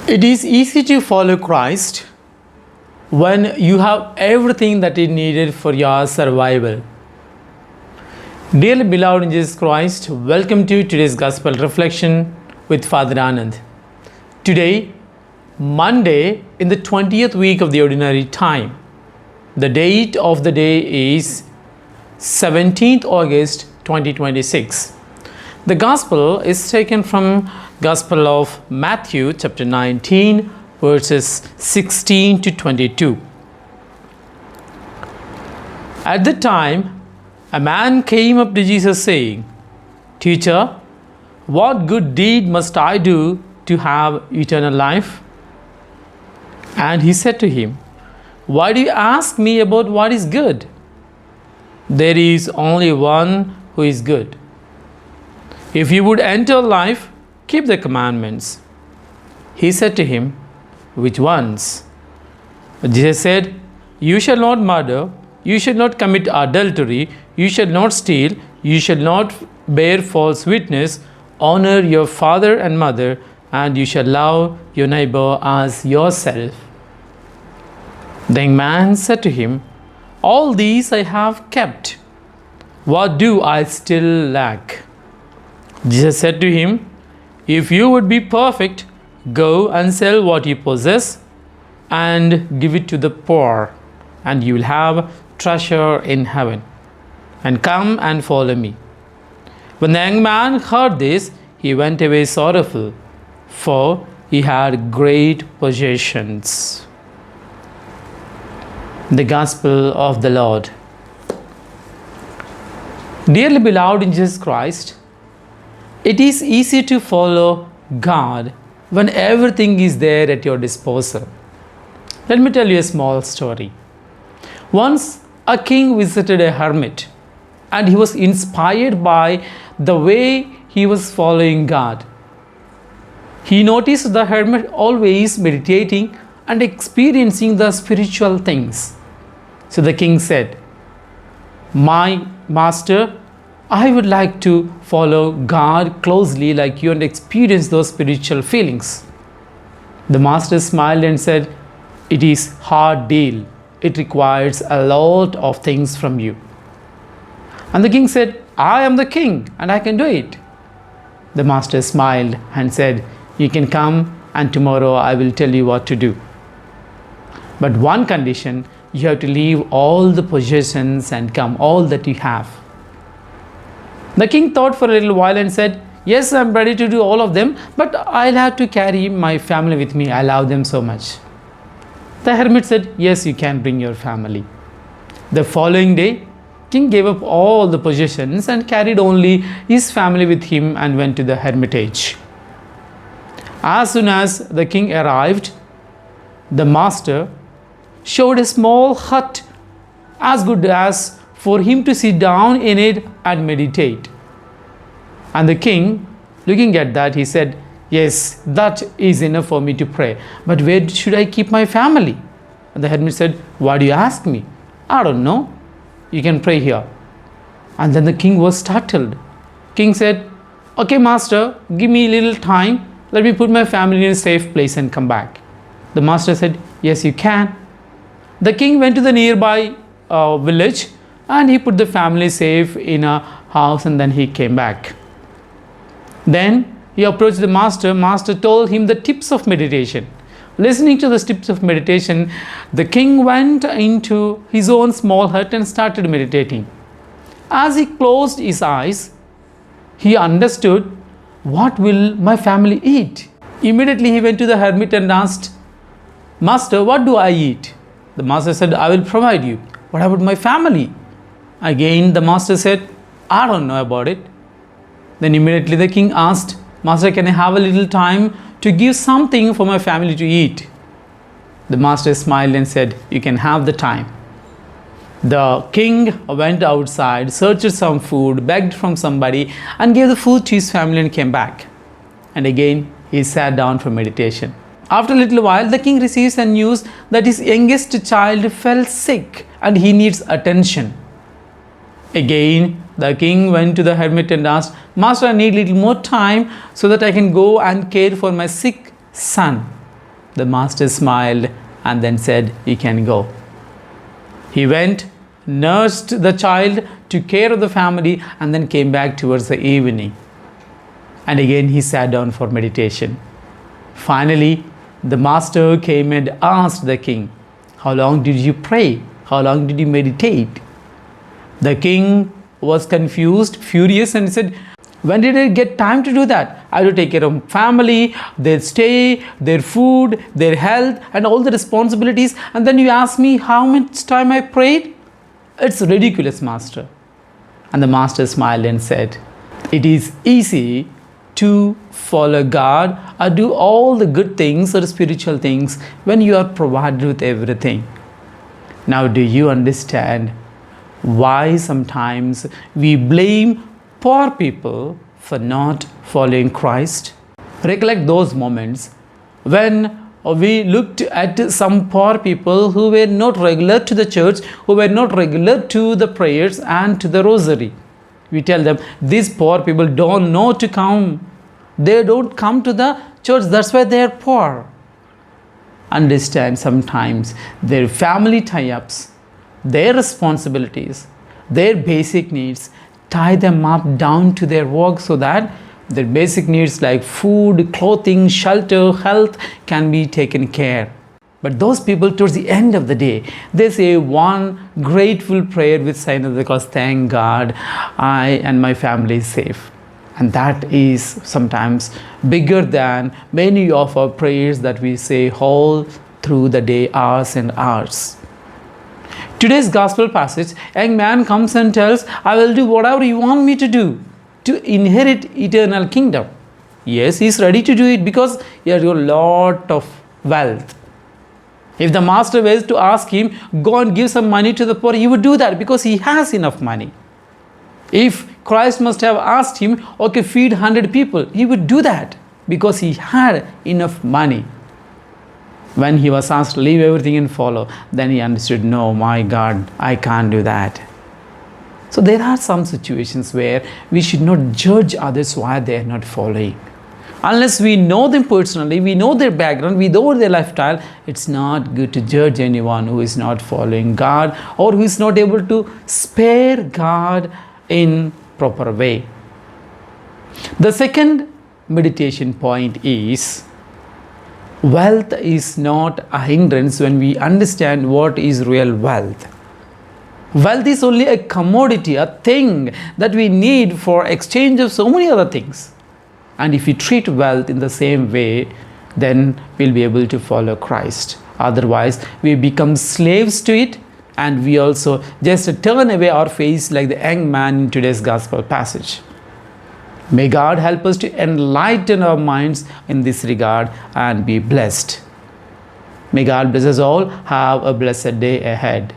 It is easy to follow Christ when you have everything that is needed for your survival. Dearly beloved in Jesus Christ, welcome to today's Gospel Reflection with Father Anand. Today, Monday in the 20th week of the Ordinary Time. The date of the day is 17th August 2026. The Gospel is taken from Gospel of Mathew chapter 19 verses 16 to 22. At the time, a man came up to Jesus saying, "Teacher, what good deed must I do to have eternal life?" And he said to him, "Why do you ask me about what is good? There is only one who is good. If you would enter life, keep the commandments." He said to him, "Which ones?" Jesus said, "You shall not murder, you shall not commit adultery, you shall not steal, you shall not bear false witness, honor your father and mother, and you shall love your neighbor as yourself." The young man said to him, "All these I have kept. What do I still lack?" Jesus said to him, "If you would be perfect, go and sell what you possess and give it to the poor, and you will have treasure in heaven. And come and follow me." When the young man heard this, he went away sorrowful, for he had great possessions. The Gospel of the Lord. Dearly beloved in Jesus Christ, it is easy to follow God when everything is there at your disposal. Let me tell you a small story. Once a king visited a hermit, and he was inspired by the way he was following God. He noticed the hermit always meditating and experiencing the spiritual things. So the king said, "My master, I would like to follow God closely like you and experience those spiritual feelings." The master smiled and said, "It is a hard deal. It requires a lot of things from you." And the king said, "I am the king and I can do it." The master smiled and said, "You can come and tomorrow I will tell you what to do. But one condition, you have to leave all the possessions and come, all that you have." The king thought for a little while and said, "Yes, I'm ready to do all of them, but I'll have to carry my family with me. I love them so much." The hermit said, "Yes, you can bring your family." The following day, king gave up all the possessions and carried only his family with him and went to the hermitage. As soon as the king arrived, the master showed a small hut as good as for him to sit down in it and meditate. And the king, looking at that, he said, "Yes, that is enough for me to pray. But where should I keep my family?" And the hermit said, "Why do you ask me? I don't know. You can pray here." And then the king was startled. King said, "Okay, master, give me a little time. Let me put my family in a safe place and come back." The master said, "Yes, you can." The king went to the nearby village and he put the family safe in a house, and then he came back. Then he approached the master. Master told him the tips of meditation. Listening to the tips of meditation, the king went into his own small hut and started meditating. As he closed his eyes, he understood, "What will my family eat?" Immediately he went to the hermit and asked, "Master, what do I eat?" The master said, "I will provide you." "What about my family?" Again the master said, "I don't know about it." Then immediately the king asked, "Master, can I have a little time to give something for my family to eat?" The master smiled and said, "You can have the time." The king went outside, searched some food, begged from somebody, and gave the food to his family and came back. And again he sat down for meditation. After a little while, the king receives a news that his youngest child fell sick and he needs attention. Again, the king went to the hermit and asked, "Master, I need a little more time so that I can go and care for my sick son." The master smiled and then said, "You can go." He went, nursed the child, took care of the family, and then came back towards the evening. And again he sat down for meditation. Finally, the master came and asked the king, "How long did you pray? How long did you meditate?" The king was confused, furious, and said, "When did I get time to do that? I have to take care of family, their stay, their food, their health, and all the responsibilities. And then you ask me how much time I prayed? It's ridiculous, master." And the master smiled and said, "It is easy to follow God or do all the good things or spiritual things when you are provided with everything." Now, do you understand why sometimes we blame poor people for not following Christ? Recollect those moments when we looked at some poor people who were not regular to the church, who were not regular to the prayers and to the rosary. We tell them, "These poor people don't know to come. They don't come to the church, that's why they are poor." Understand, sometimes their family tie-ups, their responsibilities, their basic needs tie them up down to their work so that their basic needs like food, clothing, shelter, health can be taken care. But those people, towards the end of the day, they say one grateful prayer with sign of the cross, "Thank God, I and my family is safe." And that is sometimes bigger than many of our prayers that we say all through the day, hours and hours. Today's gospel passage, a young man comes and tells, "I will do whatever you want me to do to inherit eternal kingdom." Yes, he is ready to do it because he has a lot of wealth. If the master was to ask him, "Go and give some money to the poor," he would do that because he has enough money. If Christ must have asked him, "Okay, feed 100 people," he would do that because he had enough money. When he was asked to leave everything and follow, then he understood, "No, my God, I can't do that." So there are some situations where we should not judge others why they are not following. Unless we know them personally, we know their background, we know their lifestyle, it's not good to judge anyone who is not following God or who is not able to spare God in proper way. The second meditation point is, wealth is not a hindrance when we understand what is real wealth. Wealth is only a commodity, a thing that we need for exchange of so many other things. And if we treat wealth in the same way, then we'll be able to follow Christ. Otherwise, we become slaves to it, and we also just turn away our face like the young man in today's gospel passage. May God help us to enlighten our minds in this regard and be blessed. May God bless us all. Have a blessed day ahead.